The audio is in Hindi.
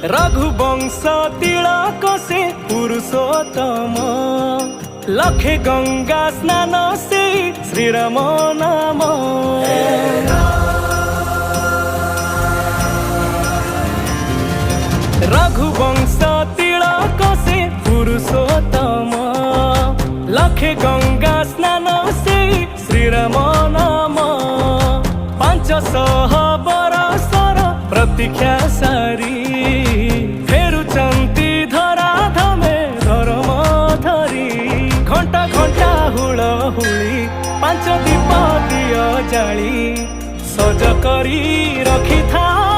रघुवंश तिलक से पुरुषोत्तम लखे गंगा स्नान से श्रीराम नाम। रघुवंश तिलक से पुरुषोत्तम लखे गंगा स्नान से श्रीराम नाम। 500 बरसर प्रतीक्षा सारी फेरुचंती धरा धमे धर्म धरी। घंटा घंटा हुलहुली 5 दीप दिय जाली सज करी रखी था।